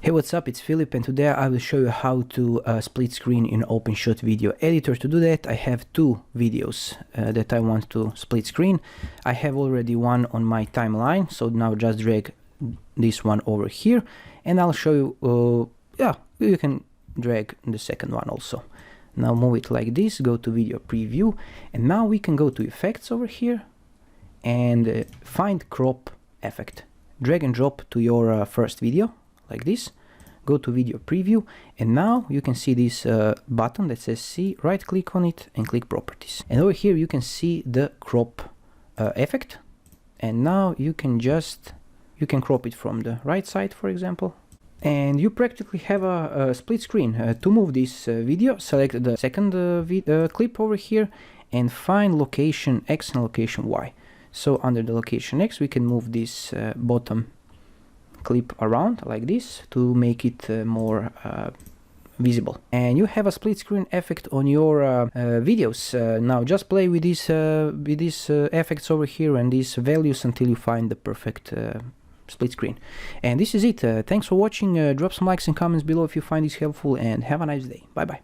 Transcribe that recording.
Hey, what's up? It's Philip, and today I will show you how to split screen in OpenShot video editor. To do that, I have two videos that I want to split screen. I have already one on my timeline, so now just drag this one over here, and I'll show you, you can drag the second one also. Now move it like this, go to video preview, and now we can go to effects over here and find crop effect. Drag and drop to your first video like this, go to video preview, and now you can see this button that says C, right click on it and click properties, and over here you can see the crop effect, and now you can crop it from the right side, for example, and you practically have a split screen. To move this video, select the second clip over here and find location X and location Y. So under the location X we can move this bottom clip around like this to make it more visible, and you have a split screen effect on your videos. Now just play with these effects over here and these values until you find the perfect split screen. And this is it. Thanks for watching. Drop some likes and comments below if you find this helpful, and have a nice day. Bye bye.